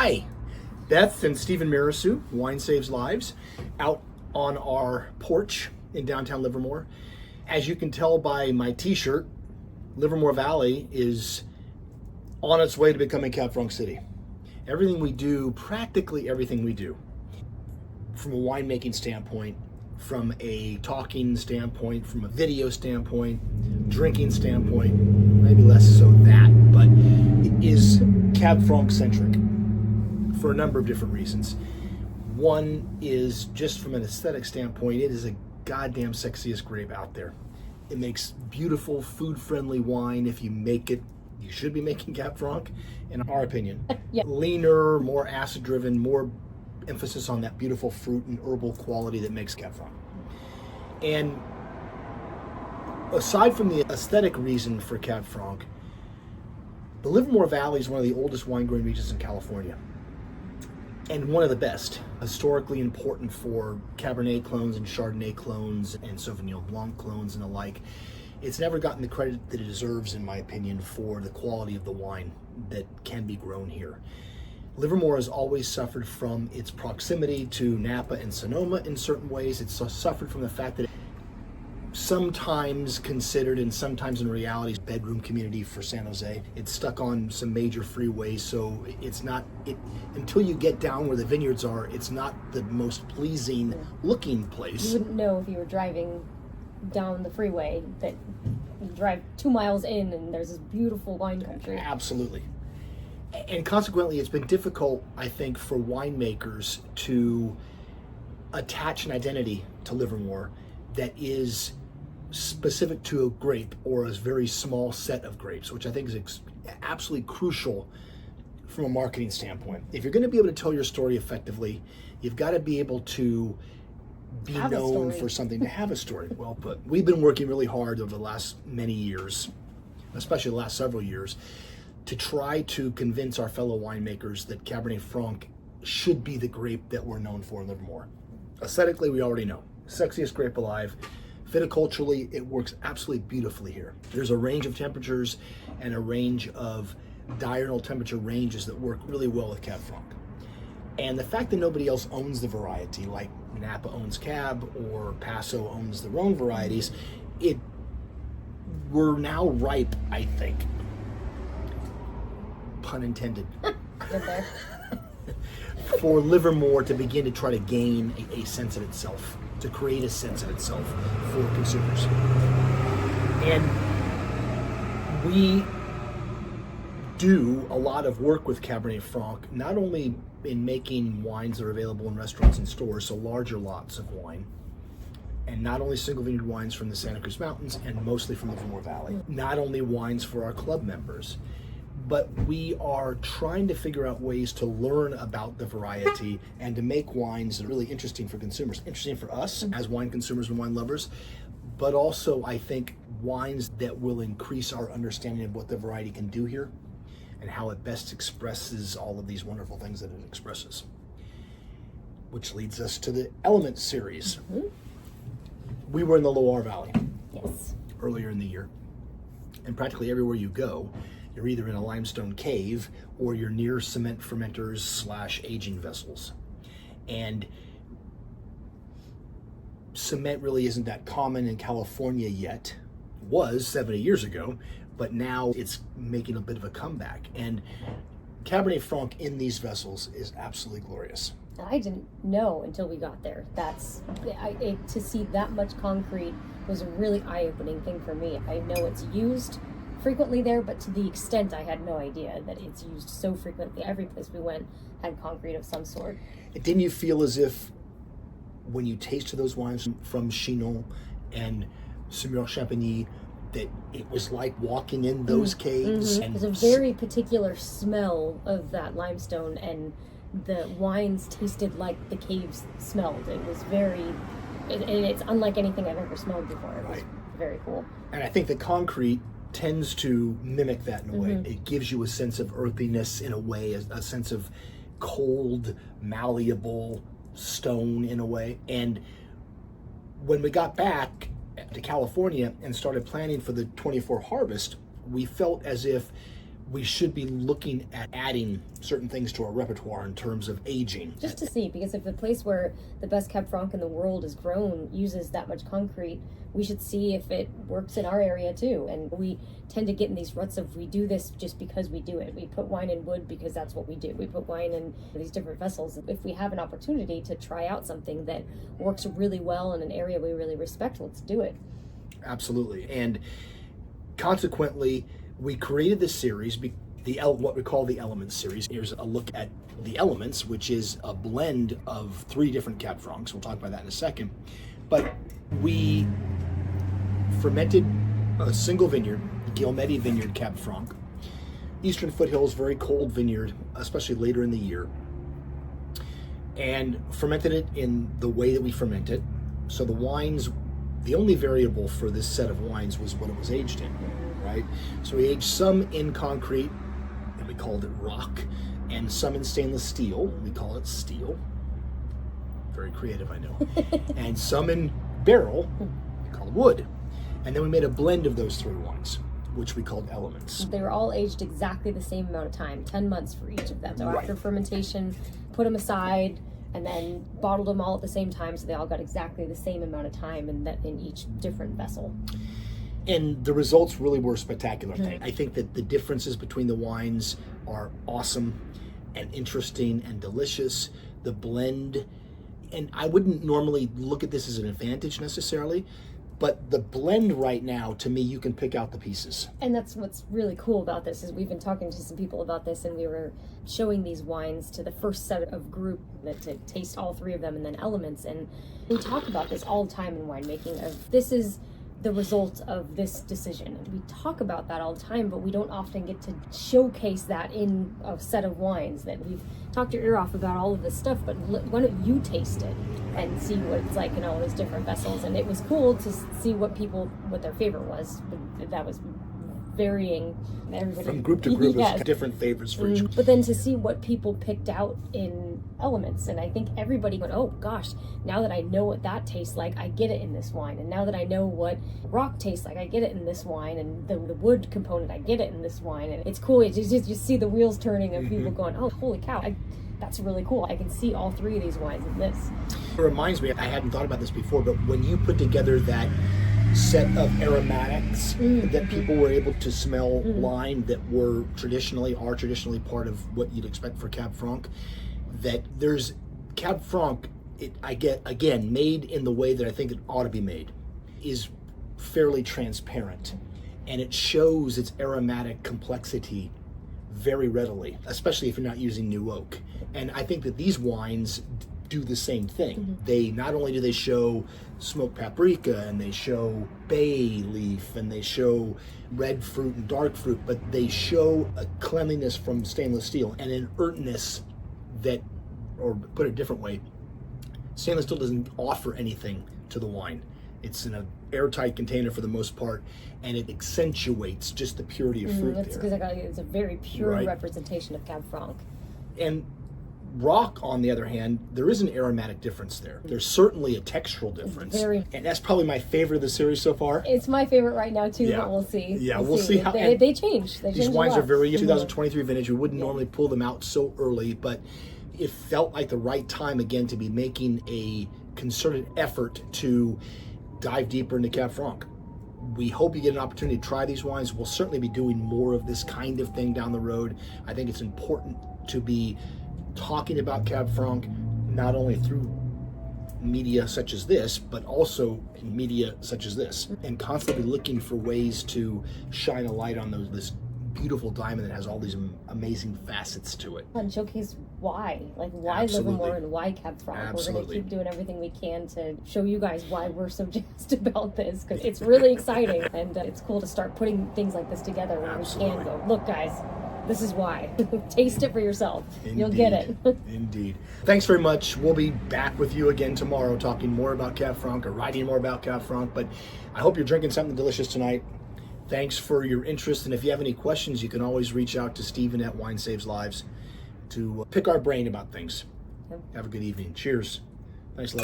Hi, Beth and Stephen Mirassou, Wine Saves Lives, out on our porch in downtown Livermore. As you can tell by my t-shirt, Livermore Valley is on its way to becoming Cab Franc City. Everything we do, practically everything we do, from a winemaking standpoint, from a talking standpoint, from a video standpoint, drinking standpoint, maybe less so that, but it is Cab Franc centric for a number of different reasons. One is just from an aesthetic standpoint, it is a goddamn sexiest grape out there. It makes beautiful, food-friendly wine. If you make it, you should be making Cab Franc, in our opinion. Yeah. Leaner, more acid-driven, more emphasis on that beautiful fruit and herbal quality that makes Cab Franc. And aside from the aesthetic reason for Cab Franc, the Livermore Valley is one of the oldest wine growing regions in California, and one of the best. Historically important for Cabernet clones and Chardonnay clones and Sauvignon Blanc clones and the like. It's never gotten the credit that it deserves, in my opinion, for the quality of the wine that can be grown here. Livermore has always suffered from its proximity to Napa and Sonoma in certain ways. It's suffered from the fact that it sometimes considered and sometimes in reality bedroom community for San Jose. It's stuck on some major freeways, so it's not, until you get down where the vineyards are, it's not the most pleasing looking place. You wouldn't know if you were driving down the freeway that you drive 2 miles in and there's this beautiful wine country. Absolutely. And consequently, it's been difficult, I think, for winemakers to attach an identity to Livermore that is specific to a grape or a very small set of grapes, which I think is absolutely crucial from a marketing standpoint. If you're going to be able to tell your story effectively, you've got to be able to be known for something, to have a story. Well put. We've been working really hard over the last many years, especially the last several years, to try to convince our fellow winemakers that Cabernet Franc should be the grape that we're known for in Livermore. Aesthetically, we already know. Sexiest grape alive. Viticulturally, it works absolutely beautifully here. There's a range of temperatures and a range of diurnal temperature ranges that work really well with Cab Franc. And the fact that nobody else owns the variety, like Napa owns Cab or Paso owns their own varieties, we're now ripe, I think. Pun intended. For Livermore to begin to try to gain a sense of itself, to create a sense of itself for consumers. And we do a lot of work with Cabernet Franc, not only in making wines that are available in restaurants and stores, so larger lots of wine, and not only single vineyard wines from the Santa Cruz Mountains and mostly from the Livermore Valley, not only wines for our club members, but we are trying to figure out ways to learn about the variety and to make wines that are really interesting for consumers, interesting for us as wine consumers and wine lovers, but also I think wines that will increase our understanding of what the variety can do here and how it best expresses all of these wonderful things that it expresses. Which leads us to the Element series. Mm-hmm. We were in the Loire Valley earlier in the year, and practically everywhere you go, you're either in a limestone cave or you're near cement fermenters / aging vessels. And cement really isn't that common in California yet. It was 70 years ago, but now it's making a bit of a comeback. And Cabernet Franc in these vessels is absolutely glorious. I didn't know until we got there. To see that much concrete was a really eye-opening thing for me. I know it's used frequently there, but to the extent I had no idea that it's used so frequently. Every place we went had concrete of some sort. Didn't you feel as if when you tasted those wines from Chinon and Semur-Champagny that it was like walking in those caves? Mm-hmm. There's a very particular smell of that limestone, and the wines tasted like the caves smelled. It was and it's unlike anything I've ever smelled before. It was very cool. And I think the concrete tends to mimic that in a way. It gives you a sense of earthiness in a way, a sense of cold, malleable stone in a way. And when we got back to California and started planning for the 24 harvest, we felt as if we should be looking at adding certain things to our repertoire in terms of aging. Just to see, because if the place where the best Cab Franc in the world is grown uses that much concrete, we should see if it works in our area too. And we tend to get in these ruts of, we do this just because we do it. We put wine in wood because that's what we do. We put wine in these different vessels. If we have an opportunity to try out something that works really well in an area we really respect, let's do it. Absolutely. And consequently, we created this series, what we call the Elements series. Here's a look at the Elements, which is a blend of 3 different Cab Francs. We'll talk about that in a second. But we fermented a single vineyard, Guillemette Vineyard Cab Franc. Eastern Foothills, very cold vineyard, especially later in the year. And fermented it in the way that we ferment it. So the wines, the only variable for this set of wines was what it was aged in. Right? So we aged some in concrete, and we called it rock, and some in stainless steel, we call it steel. Very creative, I know. And some in barrel, we call it wood. And then we made a blend of those 3 wines, which we called Elements. They were all aged exactly the same amount of time, 10 months for each of them. So Right. after fermentation, put them aside, and then bottled them all at the same time, so they all got exactly the same amount of time in each different vessel. And the results really were spectacular. I think that the differences between the wines are awesome and interesting and delicious. The blend, and I wouldn't normally look at this as an advantage necessarily, but the blend right now, to me, you can pick out the pieces. And that's what's really cool about this, is we've been talking to some people about this, and we were showing these wines to the first set of group to taste all 3 of them, and then Elements. And we talk about this all the time in winemaking, of this is the result of this decision. And we talk about that all the time, but we don't often get to showcase that in a set of wines. That we've talked your ear off about all of this stuff, but why don't you taste it and see what it's like in all these different vessels? And it was cool to see what their favorite was. That was varying. Everybody, From group to group, yes. there's different favorites for each. But then to see what people picked out in Elements, and I think everybody went, oh gosh, now that I know what that tastes like, I get it in this wine. And now that I know what rock tastes like, I get it in this wine. And the wood component, I get it in this wine. And it's cool. You just see the wheels turning of people going, oh, holy cow, that's really cool. I can see all 3 of these wines in this. It reminds me, I hadn't thought about this before, but when you put together that set of aromatics that people were able to smell line that are traditionally part of what you'd expect for Cab Franc, that there's Cab Franc, I get, again, made in the way that I think it ought to be made, is fairly transparent, and it shows its aromatic complexity very readily, especially if you're not using new oak. And I think that these wines do the same thing. They not only do they show smoked paprika, and they show bay leaf, and they show red fruit and dark fruit, but they show a cleanliness from stainless steel and an earthness that, or put it a different way, stainless steel doesn't offer anything to the wine. It's in an airtight container for the most part, and it accentuates just the purity of fruit That's there. because it's a very pure Right. representation of Cab Franc. And rock, on the other hand, there is an aromatic difference there. There's certainly a textural difference. And that's probably my favorite of the series so far. It's my favorite right now too, Yeah. but we'll see. Yeah, we'll see how- They change. They These change a wines lot. are very 2023 vintage. We wouldn't normally pull them out so early, but it felt like the right time again to be making a concerted effort to dive deeper into Cab Franc. We hope you get an opportunity to try these wines. We'll certainly be doing more of this kind of thing down the road. I think it's important to be talking about Cab Franc not only through media such as this, but also in media such as this, and constantly looking for ways to shine a light on this beautiful diamond that has all these amazing facets to it. And showcase why Absolutely. Livermore and why Cab Franc. We're going to Absolutely. keep doing everything we can to show you guys why we're so jazzed about this, because it's really exciting, and it's cool to start putting things like this together where Absolutely. we can go, look guys, this is why. Taste it for yourself. You'll get it. Indeed. Thanks very much. We'll be back with you again tomorrow talking more about Cab Franc, or writing more about Cab Franc, but I hope you're drinking something delicious tonight. Thanks for your interest, and if you have any questions, you can always reach out to Stephen at Wine Saves Lives to pick our brain about things. Have a good evening. Cheers. Thanks, love.